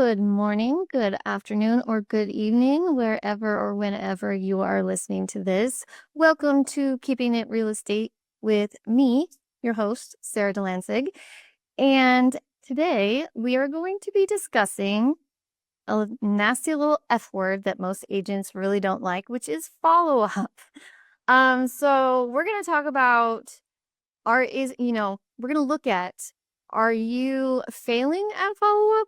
Good morning, good afternoon, or good evening, wherever or whenever you are listening to this. Welcome to Keeping It Real Estate with me, your host, Sara Delansig. And today we are going to be discussing a nasty little F word that most agents really don't like, which is follow-up. So we're going to talk about we're going to look at, are you failing at follow-up?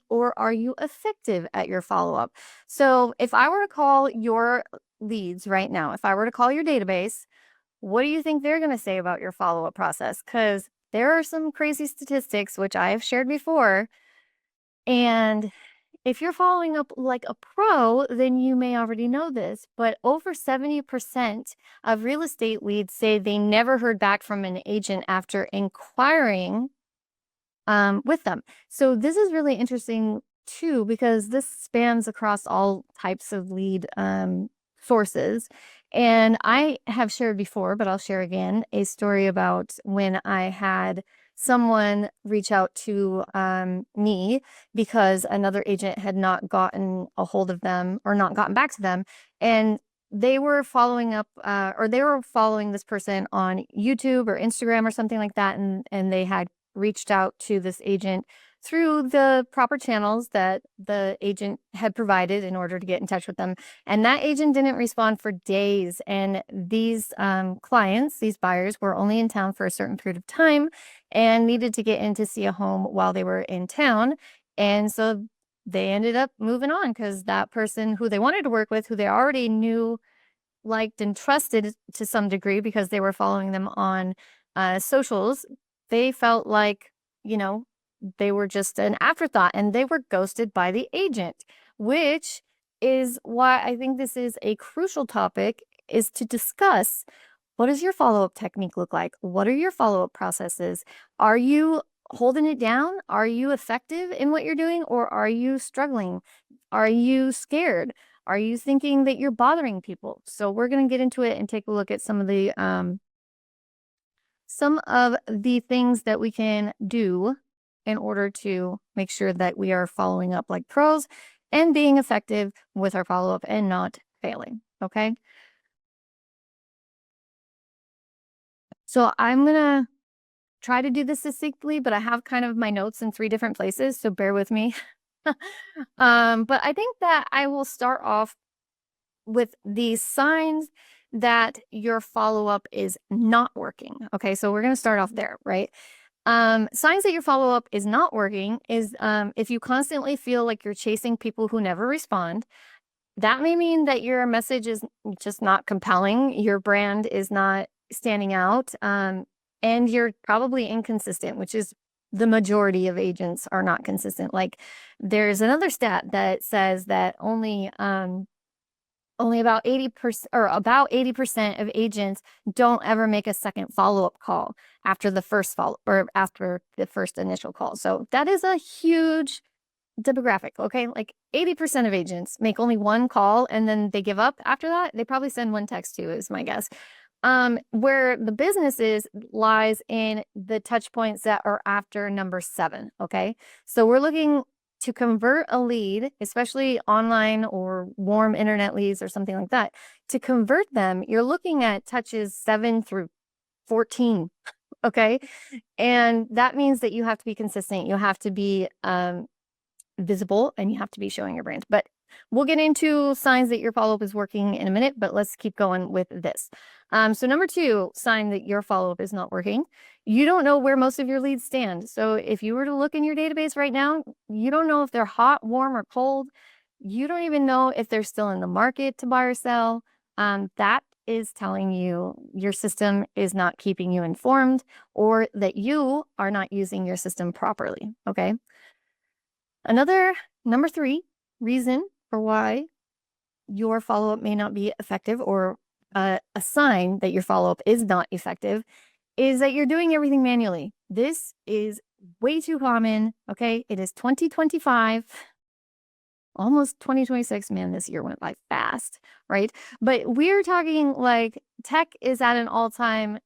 Or are you effective at your follow-up? So if I were to call your leads right now, if I were to call your database, what do you think they're going to say about your follow-up process? Because there are some crazy statistics, which I have shared before. And if you're following up like a pro, then you may already know this, but over 70% of real estate leads say they never heard back from an agent after inquiring with them. So this is really interesting too, because this spans across all types of lead sources. And I have shared before, but I'll share again, a story about when I had someone reach out to me because another agent had not gotten a hold of them or not gotten back to them. And they were following up or they were following this person on YouTube or Instagram or something like that. And they had reached out to this agent through the proper channels that the agent had provided in order to get in touch with them. And that agent didn't respond for days. And these clients, these buyers, were only in town for a certain period of time and needed to get in to see a home while they were in town. And so they ended up moving on because that person who they wanted to work with, who they already knew, liked, and trusted to some degree because they were following them on socials, they felt like, they were just an afterthought and they were ghosted by the agent, which is why I think this is a crucial topic, is to discuss, what does your follow-up technique look like? What are your follow-up processes? Are you holding it down? Are you effective in what you're doing, or are you struggling? Are you scared? Are you thinking that you're bothering people? So we're going to get into it and take a look at some of the things that we can do in order to make sure that we are following up like pros and being effective with our follow-up and not failing. Okay. So I'm going to try to do this succinctly, but I have kind of my notes in 3 different places, so bear with me. But I think that I will start off with the signs that your follow-up is not working. Okay, so we're going to start off there, right? Signs that your follow-up is not working is if you constantly feel like you're chasing people who never respond. That may mean that your message is just not compelling, your brand is not standing out, and you're probably inconsistent, which is the majority of agents are not consistent. Like, there's another stat that says that only about 80% of agents don't ever make a second follow-up call after the first after the first initial call. So that is a huge demographic. Okay, like 80% of agents make only one call and then they give up after that. They probably send one text too, is my guess. Where the business lies in the touch points that are after number 7. Okay, so we're looking to convert a lead, especially online or warm internet leads or something like that. To convert them, you're looking at touches 7 through 14. Okay, and that means that you have to be consistent. You have to be visible, and you have to be showing your brand. But we'll get into signs that your follow-up is working in a minute, but let's keep going with this. So number 2 sign that your follow-up is not working, you don't know where most of your leads stand. So if you were to look in your database right now, you don't know if they're hot, warm, or cold. You don't even know if they're still in the market to buy or sell. That is telling you your system is not keeping you informed, or that you are not using your system properly. Okay. Another number 3 reason for why your follow-up may not be effective, or a sign that your follow-up is not effective, is that you're doing everything manually. This is way too common. Okay, it is 2025, almost 2026. Man, this year went by fast, right? But we're talking like tech is at an all-time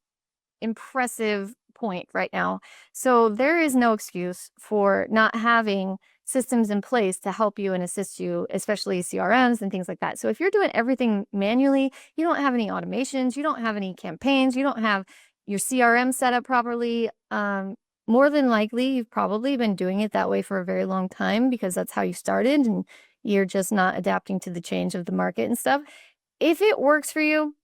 impressive point right now. So there is no excuse for not having systems in place to help you and assist you, especially CRMs and things like that. So if you're doing everything manually, you don't have any automations, you don't have any campaigns, you don't have your CRM set up properly, more than likely you've probably been doing it that way for a very long time because that's how you started and you're just not adapting to the change of the market and stuff. If it works for you,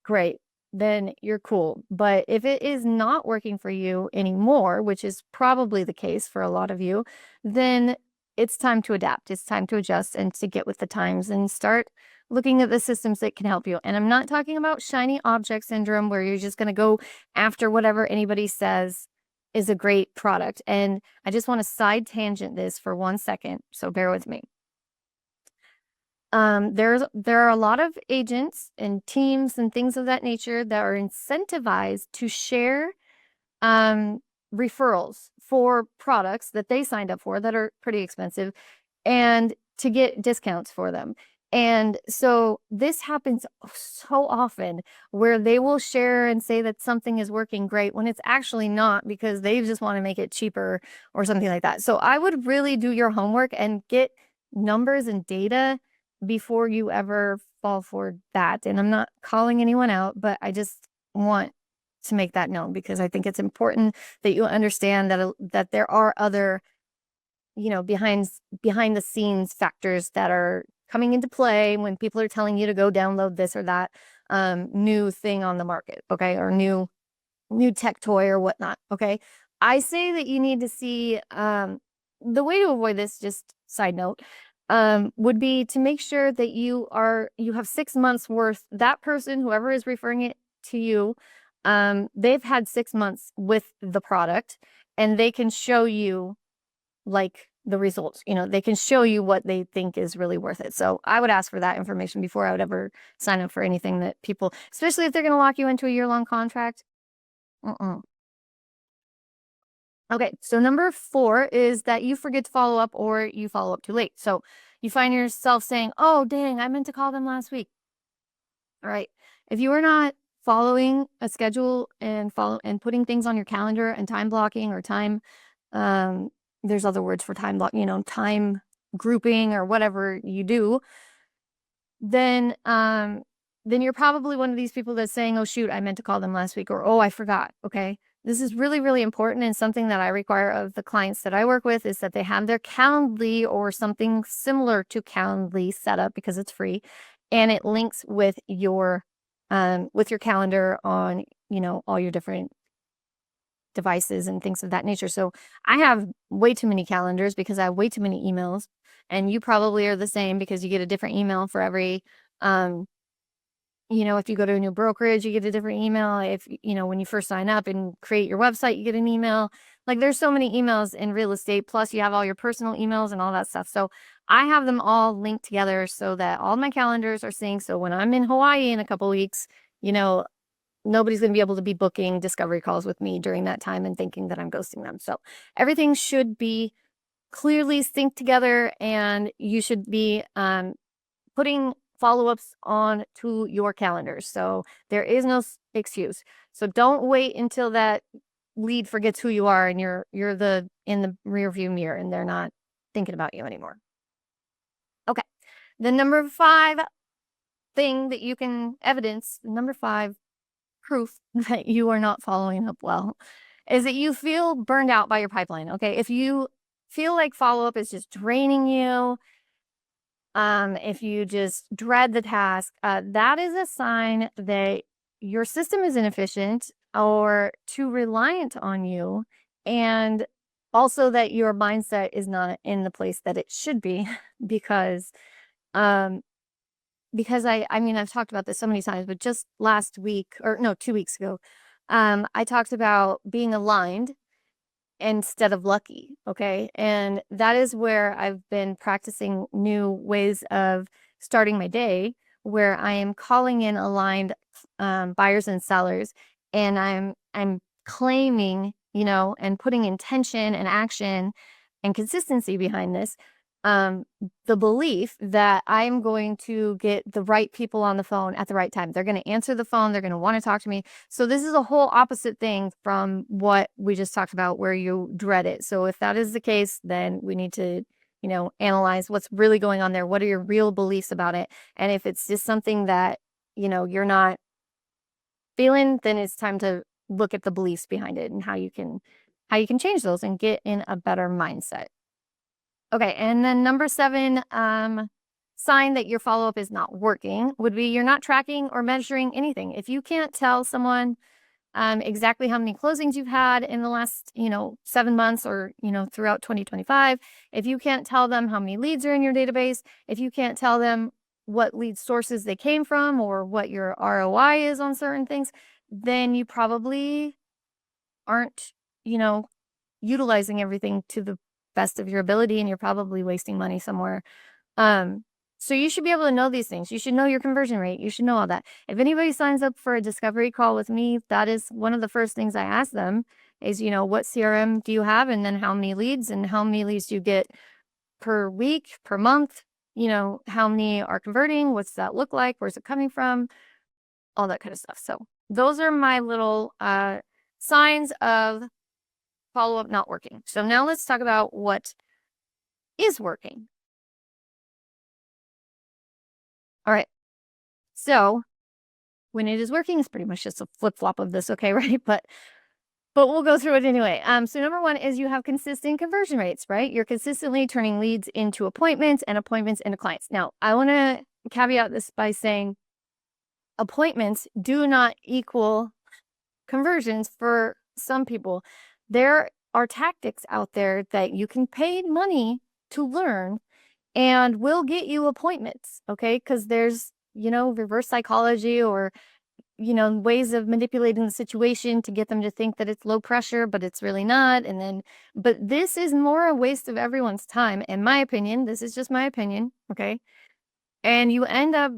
great, then you're cool. But if it is not working for you anymore, which is probably the case for a lot of you, then it's time to adapt. It's time to adjust and to get with the times and start looking at the systems that can help you. And I'm not talking about shiny object syndrome where you're just going to go after whatever anybody says is a great product. And I just want to side tangent this for 1 second, so bear with me. There are a lot of agents and teams and things of that nature that are incentivized to share referrals for products that they signed up for that are pretty expensive and to get discounts for them. And so this happens so often where they will share and say that something is working great when it's actually not because they just want to make it cheaper or something like that. So I would really do your homework and get numbers and data before you ever fall for that. And I'm not calling anyone out, but I just want to make that known because I think it's important that you understand that there are other, behind the scenes factors that are coming into play when people are telling you to go download this or that new thing on the market, okay, or new tech toy or whatnot, okay. I say that you need to see the way to avoid this, just side note, would be to make sure that you have 6 months worth. That person, whoever is referring it to you, they've had 6 months with the product and they can show you like the results, they can show you what they think is really worth it. So I would ask for that information before I would ever sign up for anything that people, especially if they're going to lock you into a year-long contract. Okay, so number 4 is that you forget to follow up or you follow up too late. So you find yourself saying, oh, dang, I meant to call them last week. All right. If you are not following a schedule and putting things on your calendar and time blocking or time, there's other words for time block, time grouping or whatever you do, then you're probably one of these people that's saying, oh, shoot, I meant to call them last week, or, oh, I forgot. Okay. This is really, really important. And something that I require of the clients that I work with is that they have their Calendly or something similar to Calendly set up because it's free. And it links with your calendar on, all your different devices and things of that nature. So I have way too many calendars because I have way too many emails. And you probably are the same because you get a different email for every, if you go to a new brokerage, you get a different email. If, when you first sign up and create your website, you get an email. Like there's so many emails in real estate, plus you have all your personal emails and all that stuff. So I have them all linked together so that all my calendars are synced. So when I'm in Hawaii in a couple weeks, nobody's going to be able to be booking discovery calls with me during that time and thinking that I'm ghosting them. So everything should be clearly synced together and you should be putting follow-ups on to your calendars. So there is no excuse. So don't wait until that lead forgets who you are and you're in the rear view mirror and they're not thinking about you anymore. Okay. The number 5 thing that you can evidence, number 5 proof that you are not following up well, is that you feel burned out by your pipeline. Okay. If you feel like follow-up is just draining you, if you just dread the task, that is a sign that your system is inefficient or too reliant on you, and also that your mindset is not in the place that it should be because I mean, I've talked about this so many times, but just last week, or no, 2 weeks ago, I talked about being aligned instead of lucky. Okay. And that is where I've been practicing new ways of starting my day where I am calling in aligned buyers and sellers. And I'm claiming, and putting intention and action and consistency behind this. The belief that I'm going to get the right people on the phone at the right time. They're going to answer the phone. They're going to want to talk to me. So this is a whole opposite thing from what we just talked about where you dread it. So if that is the case, then we need to analyze what's really going on there. What are your real beliefs about it? And if it's just something that, you're not feeling, then it's time to look at the beliefs behind it and how you can change those and get in a better mindset. Okay, and then number 7, sign that your follow-up is not working would be you're not tracking or measuring anything. If you can't tell someone exactly how many closings you've had in the last, 7 months or, throughout 2025, if you can't tell them how many leads are in your database, if you can't tell them what lead sources they came from or what your ROI is on certain things, then you probably aren't, you know, utilizing everything to the best of your ability and you're probably wasting money somewhere. Um, so you should be able to know these things. You should know your conversion rate. You should know all that. If anybody signs up for a discovery call with me, that is one of the first things I ask them is, what CRM do you have? And then how many leads and how many leads do you get per week, per month? How many are converting? What's that look like? Where's it coming from? All that kind of stuff. So those are my little signs of follow-up not working. So now let's talk about what is working. All right. So when it is working, it's pretty much just a flip-flop of this, okay, right? But we'll go through it anyway. So number 1 is you have consistent conversion rates, right? You're consistently turning leads into appointments and appointments into clients. Now, I want to caveat this by saying appointments do not equal conversions for some people. There are tactics out there that you can pay money to learn and will get you appointments, okay? Because there's, reverse psychology or, ways of manipulating the situation to get them to think that it's low pressure, but it's really not. But this is more a waste of everyone's time, in my opinion. This is just my opinion, okay? And you end up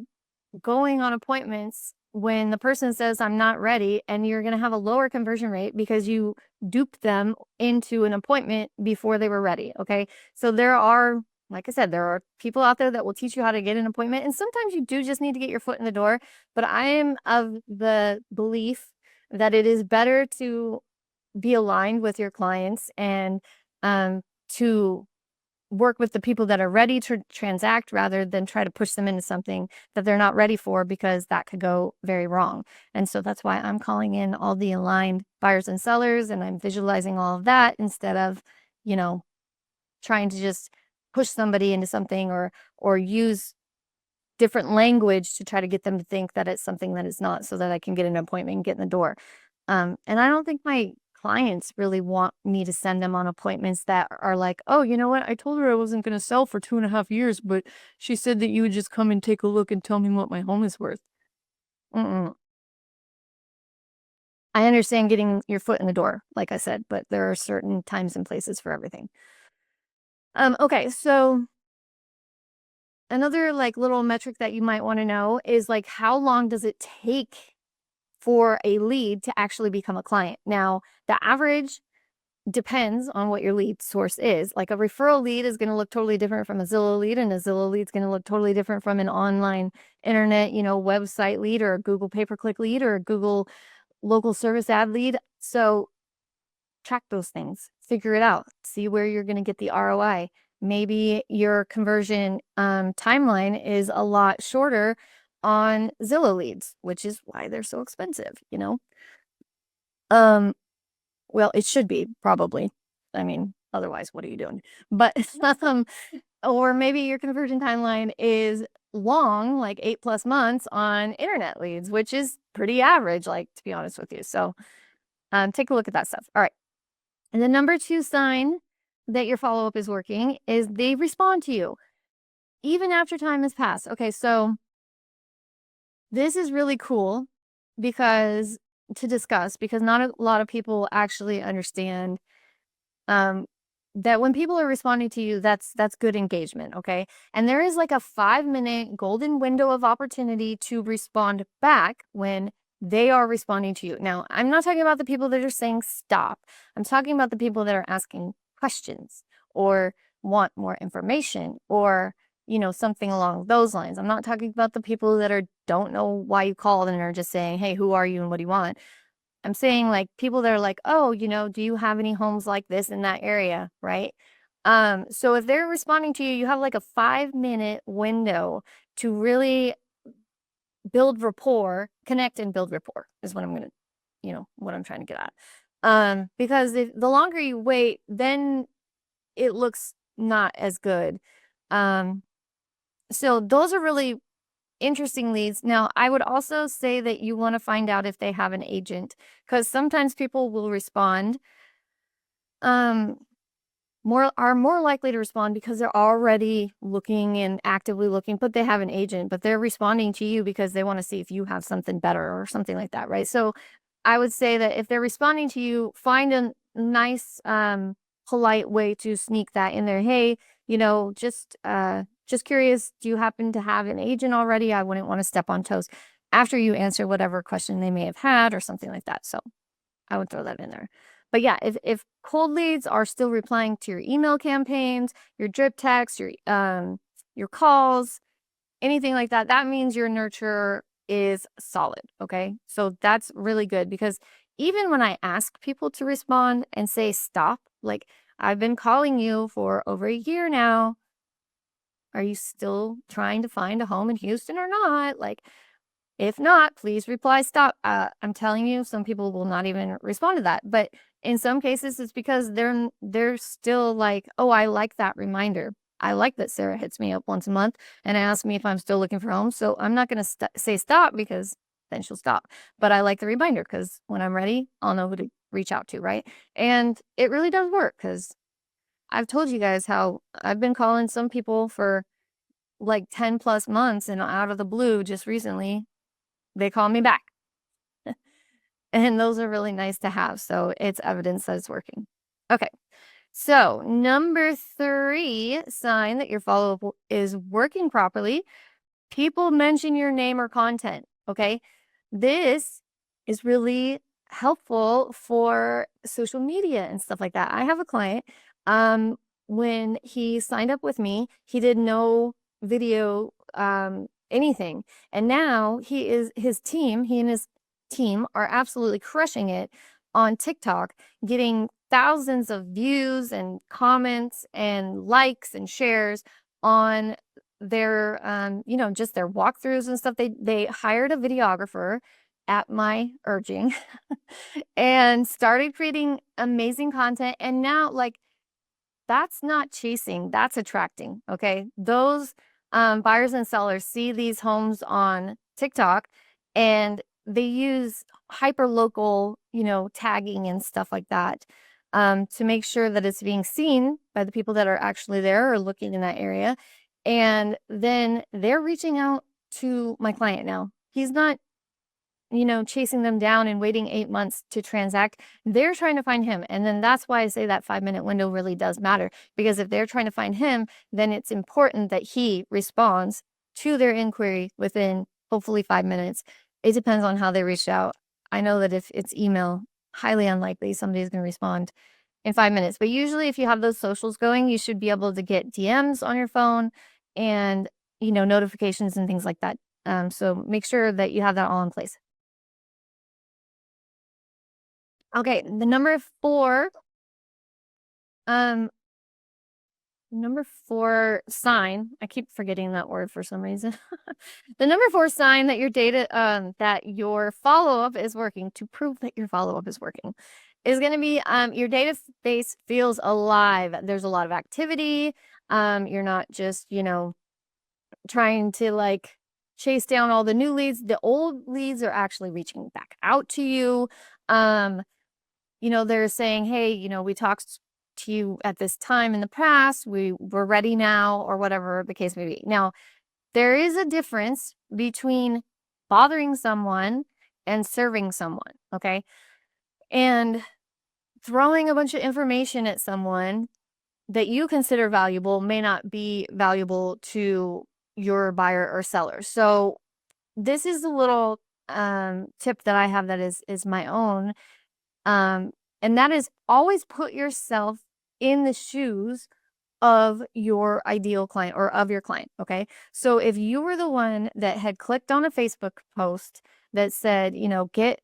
going on appointments when the person says, I'm not ready, and you're going to have a lower conversion rate because you duped them into an appointment before they were ready. Okay. So like I said, there are people out there that will teach you how to get an appointment. And sometimes you do just need to get your foot in the door. But I am of the belief that it is better to be aligned with your clients and to work with the people that are ready to transact rather than try to push them into something that they're not ready for, because that could go very wrong. And so that's why I'm calling in all the aligned buyers and sellers and I'm visualizing all of that instead of, trying to just push somebody into something or use different language to try to get them to think that it's something that it's not so that I can get an appointment and get in the door. And I don't think my clients really want me to send them on appointments that are like, oh, you know what? I told her I wasn't going to sell for 2.5 years, but she said that you would just come and take a look and tell me what my home is worth. Mm-mm. I understand getting your foot in the door, like I said, but there are certain times and places for everything. Okay, so another like little metric that you might want to know is like how long does it take for a lead to actually become a client? Now, the average depends on what your lead source is. Like a referral lead is going to look totally different from a Zillow lead, and a Zillow lead is going to look totally different from an online internet, website lead or a Google pay-per-click lead or a Google local service ad lead. So track those things, figure it out, see where you're going to get the ROI. Maybe your conversion timeline is a lot shorter on Zillow leads, which is why they're so expensive, Well, it should be probably. I mean, otherwise, what are you doing? But or maybe your conversion timeline is long, like 8+ months on internet leads, which is pretty average, like to be honest with you. So take a look at that stuff. All right. And the number 2 sign that your follow-up is working is they respond to you even after time has passed. Okay, so this is really cool to discuss because not a lot of people actually understand that when people are responding to you, that's good engagement, okay? And there is like a 5-minute golden window of opportunity to respond back when they are responding to you. Now, I'm not talking about the people that are saying stop. I'm talking about the people that are asking questions or want more information or, something along those lines. I'm not talking about the people that don't know why you called and are just saying, hey, who are you and what do you want? I'm saying like people that are like, oh, do you have any homes like this in that area, right? So if they're responding to you, you have like a 5-minute window to really build rapport, connect and build rapport is what I'm gonna, what I'm trying to get at. Because if the longer you wait, then it looks not as good. Um, so those are really interesting leads. Now, I would also say that you want to find out if they have an agent, because sometimes people will respond, um, more likely to respond because they're already looking and actively looking, but they have an agent, but they're responding to you because they want to see if you have something better or something like that, right? So I would say that if they're responding to you, find a nice, polite way to sneak that in there. Hey, just curious, do you happen to have an agent already? I wouldn't want to step on toes after you answer whatever question they may have had or something like that. So I would throw that in there. But yeah, if cold leads are still replying to your email campaigns, your drip texts, your calls, anything like that, that means your nurture is solid. Okay. So that's really good, because even when I ask people to respond and say stop, like, I've been calling you for over a year now. Are you still trying to find a home in Houston or not? Like, if not, please reply stop. I'm telling you, some people will not even respond to that. But in some cases, it's because they're still like, oh, I like that reminder. I like that Sara hits me up once a month and asks me if I'm still looking for homes. So I'm not going to say stop, because then she'll stop. But I like the reminder, because when I'm ready, I'll know who to reach out to, right? And it really does work, because I've told you guys how I've been calling some people for like 10 plus months, and out of the blue, just recently, they call me back. And those are really nice to have. So it's evidence that it's working. Okay. So number 3 sign that your follow-up is working properly: people mention your name or content. Okay. This is really helpful for social media and stuff like that. I have a client, um, when he signed up with me, he did no video, anything. And now he and his team are absolutely crushing it on TikTok, getting thousands of views and comments and likes and shares on their, just their walkthroughs and stuff. They hired a videographer at my urging and started creating amazing content. And now, like, that's not chasing, that's attracting. Okay. Those, buyers and sellers see these homes on TikTok, and they use hyper local, tagging and stuff like that, to make sure that it's being seen by the people that are actually there or looking in that area. And then they're reaching out to my client now. He's not, chasing them down and waiting 8 months to transact. They're trying to find him. And then that's why I say that 5-minute window really does matter, because if they're trying to find him, then it's important that he responds to their inquiry within hopefully 5 minutes. It depends on how they reach out. I know that if it's email, highly unlikely somebody's going to respond in 5 minutes. But usually if you have those socials going, you should be able to get DMs on your phone and, notifications and things like that. So make sure that you have that all in place. Okay, the um, number 4 sign, I keep forgetting that word for some reason. The number 4 sign that that your follow-up is working, to prove that your follow-up is working, is gonna be, your database feels alive. There's a lot of activity. You're not just, trying to, like, chase down all the new leads. The old leads are actually reaching back out to you. Um, they're saying, hey, we talked to you at this time in the past. We're ready now, or whatever the case may be. Now, there is a difference between bothering someone and serving someone. Okay. And throwing a bunch of information at someone that you consider valuable may not be valuable to your buyer or seller. So this is a little, tip that I have that is my own. And that is, always put yourself in the shoes of your ideal client or of your client. Okay. So if you were the one that had clicked on a Facebook post that said, get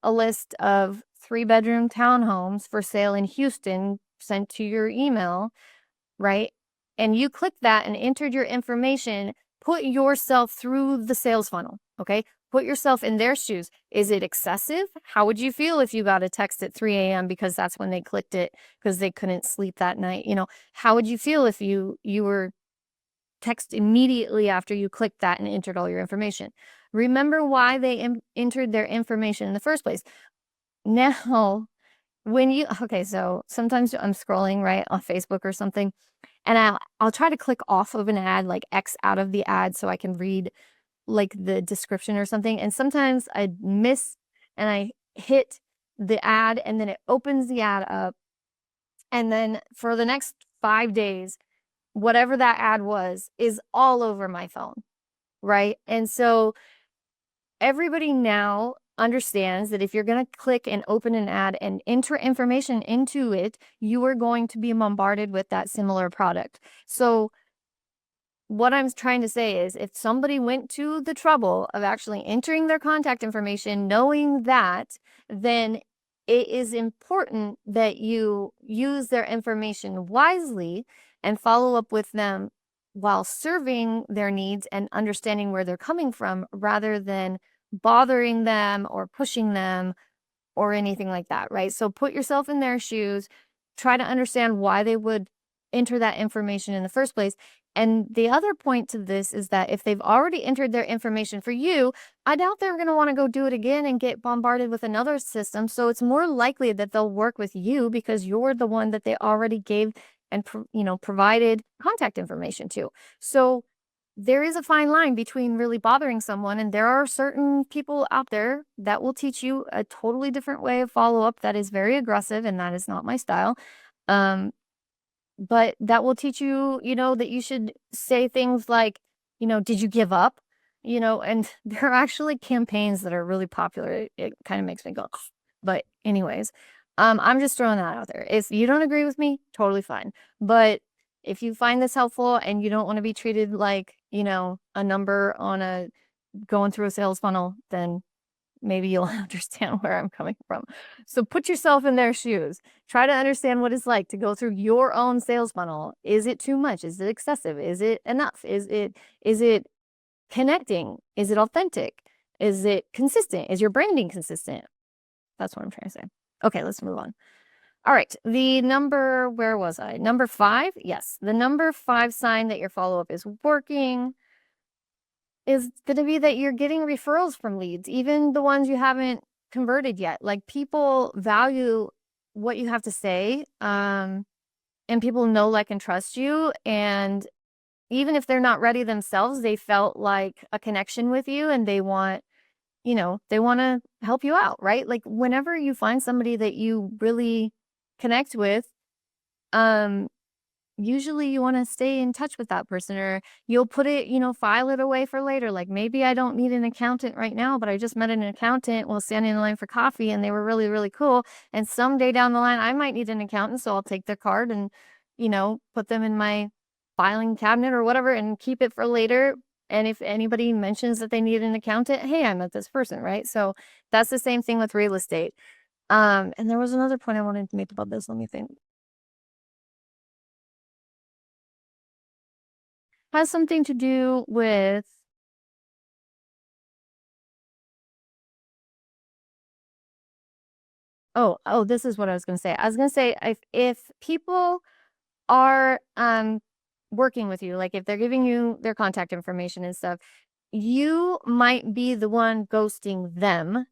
a list of 3-bedroom townhomes for sale in Houston sent to your email, right? And you clicked that and entered your information, put yourself through the sales funnel, okay? Put yourself in their shoes. Is it excessive? How would you feel if you got a text at 3 a.m. because that's when they clicked it because they couldn't sleep that night? How would you feel if you were text immediately after you clicked that and entered all your information? Remember why they entered their information in the first place. Now, okay, so sometimes I'm scrolling right on Facebook or something, and I'll try to click off of an ad, like X out of the ad so I can read like the description or something. And sometimes I miss and I hit the ad and then it opens the ad up. And then for the next 5 days, whatever that ad was is all over my phone. Right. And so everybody now understands that if you're going to click and open an ad and enter information into it, you are going to be bombarded with that similar product. So what I'm trying to say is if somebody went to the trouble of actually entering their contact information, knowing that, then it is important that you use their information wisely and follow up with them while serving their needs and understanding where they're coming from rather than bothering them or pushing them or anything like that, right? So put yourself in their shoes, try to understand why they would enter that information in the first place. And the other point to this is that if they've already entered their information for you, I doubt they're going to want to go do it again and get bombarded with another system. So it's more likely that they'll work with you because you're the one that they already gave and provided contact information to. So there is a fine line between really bothering someone, and there are certain people out there that will teach you a totally different way of follow-up that is very aggressive, and that is not my style. But that will teach you, that you should say things like, did you give up? And there are actually campaigns that are really popular. It kind of makes me go, but anyways, I'm just throwing that out there. If you don't agree with me, totally fine. But if you find this helpful and you don't want to be treated like, a number on going through a sales funnel, then maybe you'll understand where I'm coming from. So put yourself in their shoes. Try to understand what it's like to go through your own sales funnel. Is it too much? Is it excessive? Is it enough? Is it connecting? Is it authentic? Is it consistent? Is your branding consistent? That's what I'm trying to say. Okay, let's move on. All right, where was I? Number 5? Yes, the number 5 sign that your follow-up is working is going to be that you're getting referrals from leads, even the ones you haven't converted yet. Like people value what you have to say, and people know, like, and trust you. And even if they're not ready themselves, they felt like a connection with you and they want to help you out, right? Like whenever you find somebody that you really connect with, usually you want to stay in touch with that person, or you'll put it, file it away for later. Like maybe I don't need an accountant right now, but I just met an accountant while standing in line for coffee and they were really, really cool. And someday down the line, I might need an accountant. So I'll take their card and, put them in my filing cabinet or whatever and keep it for later. And if anybody mentions that they need an accountant, hey, I met this person, right? So that's the same thing with real estate. And there was another point I wanted to make about this. Let me think. Has something to do with this is what I was gonna say. I was gonna say if people are working with you, like if they're giving you their contact information and stuff, you might be the one ghosting them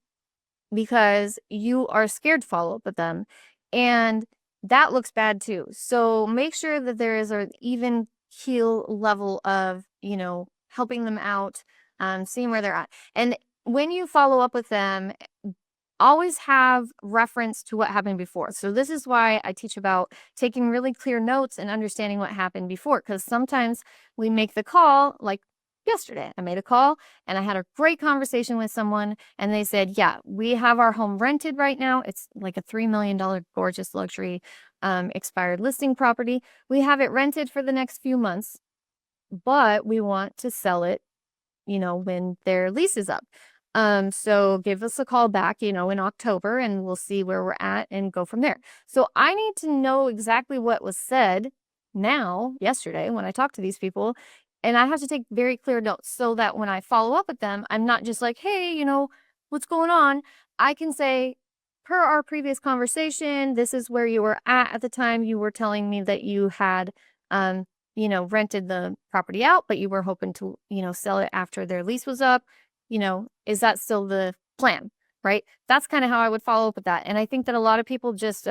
because you are scared to follow up with them. And that looks bad too. So make sure that there is an even keel level of, helping them out, seeing where they're at. And when you follow up with them, always have reference to what happened before. So this is why I teach about taking really clear notes and understanding what happened before, because sometimes we make the call, like yesterday, I made a call and I had a great conversation with someone and they said, yeah, we have our home rented right now. It's like a $3 million gorgeous luxury expired listing property. We have it rented for the next few months, but we want to sell it, when their lease is up. So give us a call back, in October and we'll see where we're at and go from there. So I need to know exactly what was said now, yesterday, when I talk to these people, and I have to take very clear notes so that when I follow up with them, I'm not just like, hey, what's going on? I can say, per our previous conversation, this is where you were at the time. You were telling me that you had, rented the property out, but you were hoping to, sell it after their lease was up. Is that still the plan? Right? That's kind of how I would follow up with that. And I think that a lot of people just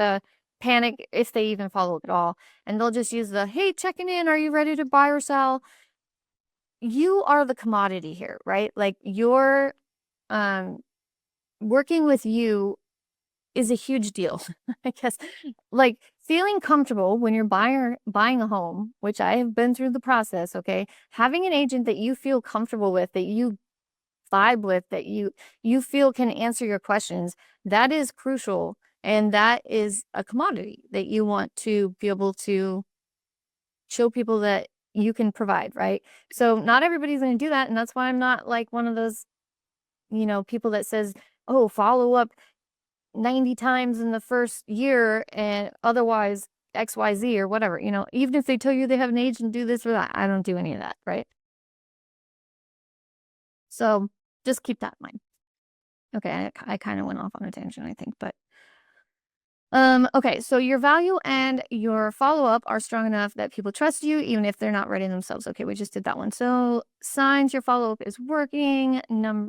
panic if they even follow up at all. And they'll just use the, hey, checking in, are you ready to buy or sell? You are the commodity here, right? Like your working with you is a huge deal. I guess like feeling comfortable when you're buying a home, which I have been through the process, okay? Having an agent that you feel comfortable with, that you vibe with, that you feel can answer your questions, that is crucial. And that is a commodity that you want to be able to show people that you can provide, right? So not everybody's going to do that. And that's why I'm not like one of those, people that says, oh, follow up 90 times in the first year and otherwise XYZ or whatever, even if they tell you they have an agent do this or that, I don't do any of that, right? So just keep that in mind. Okay, I kind of went off on a tangent, I think, but okay, so your value and your follow-up are strong enough that people trust you, even if they're not ready themselves. Okay, we just did that one. So signs your follow-up is working.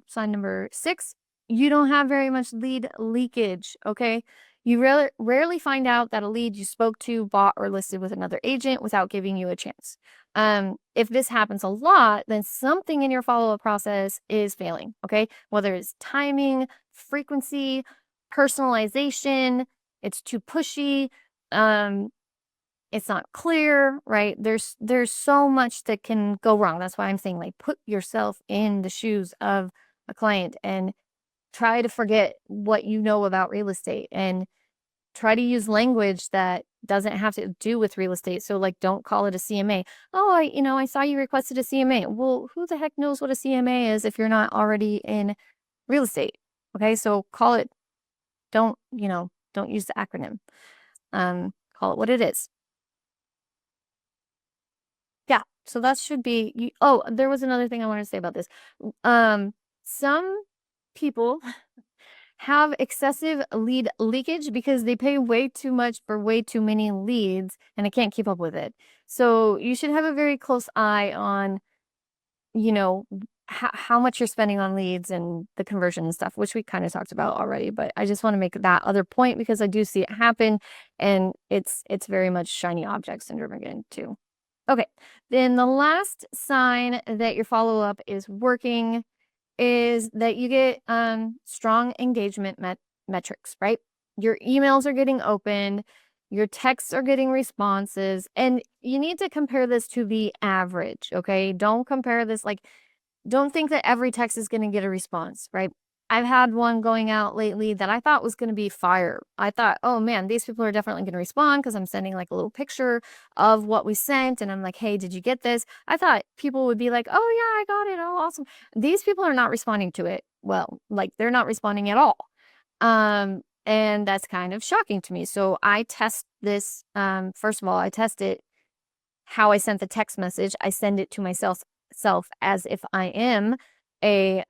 Sign number 6, you don't have very much lead leakage. Okay, you rarely find out that a lead you spoke to, bought, or listed with another agent without giving you a chance. If this happens a lot, then something in your follow-up process is failing. Okay, whether it's timing, frequency, personalization, it's too pushy, it's not clear, right? There's so much that can go wrong. That's why I'm saying, like, put yourself in the shoes of a client and try to forget what you know about real estate and try to use language that doesn't have to do with real estate. So like, don't call it a CMA. Oh, I saw you requested a CMA. Well, who the heck knows what a CMA is if you're not already in real estate? Okay, so call it, don't use the acronym. Call it what it is. Yeah, so that should be oh, there was another thing I wanted to say about this. Some people have excessive lead leakage because they pay way too much for way too many leads and I can't keep up with it. So you should have a very close eye on, you know, how much you're spending on leads and the conversion and stuff, which we kind of talked about already, but I just want to make that other point because I do see it happen and it's very much shiny object syndrome again too. Okay, then the last sign that your follow-up is working is that you get strong engagement metrics, right? Your emails are getting opened, your texts are getting responses, and you need to compare this to the average, okay? Don't compare this like, don't think that every text is going to get a response, right? I've had one going out lately that I thought was going to be fire. I thought, oh man, these people are definitely going to respond because I'm sending like a little picture of what we sent. And I'm like, hey, did you get this? I thought people would be like, oh yeah, I got it. Oh, awesome. These people are not responding to it. Well, like they're not responding at all. And that's kind of shocking to me. So I test this. First of all, I test it how I sent the text message. I send it to myself as if I am a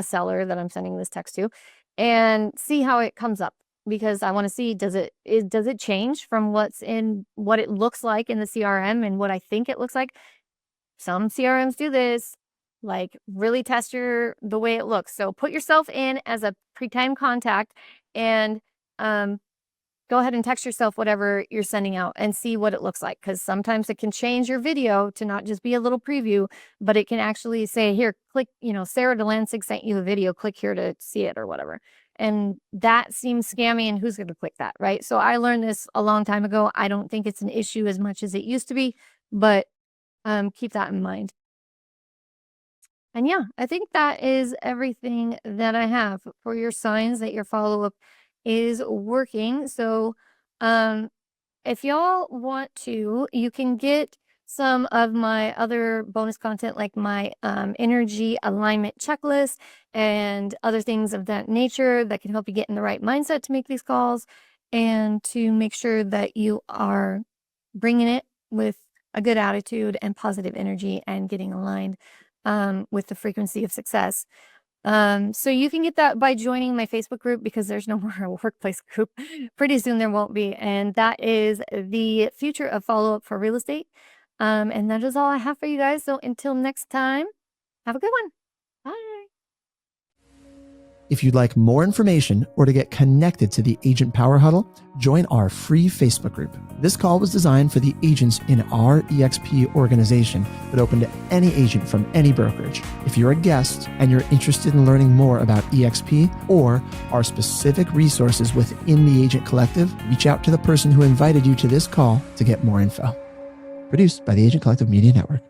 seller that I'm sending this text to and see how it comes up because I want to see does it change from what it looks like in the CRM and what I think it looks like. Some CRMs do this, like really test the way it looks. So put yourself in as a pre-time contact and go ahead and text yourself whatever you're sending out and see what it looks like. Because sometimes it can change your video to not just be a little preview, but it can actually say, here, click, Sara Delansig sent you a video, click here to see it or whatever. And that seems scammy and who's going to click that, right? So I learned this a long time ago. I don't think it's an issue as much as it used to be, but keep that in mind. And yeah, I think that is everything that I have for your signs that your follow-up is working. So, if y'all want to, you can get some of my other bonus content like my energy alignment checklist and other things of that nature that can help you get in the right mindset to make these calls and to make sure that you are bringing it with a good attitude and positive energy and getting aligned with the frequency of success. So you can get that by joining my Facebook group, because there's no more workplace group. Pretty soon there won't be. And that is the future of follow-up for real estate. And that is all I have for you guys. So until next time, have a good one. Bye. If you'd like more information or to get connected to the Agent Power Huddle, join our free Facebook group. This call was designed for the agents in our EXP organization, but open to any agent from any brokerage. If you're a guest and you're interested in learning more about EXP or our specific resources within the Agent Collective, reach out to the person who invited you to this call to get more info. Produced by the Agent Collective Media Network.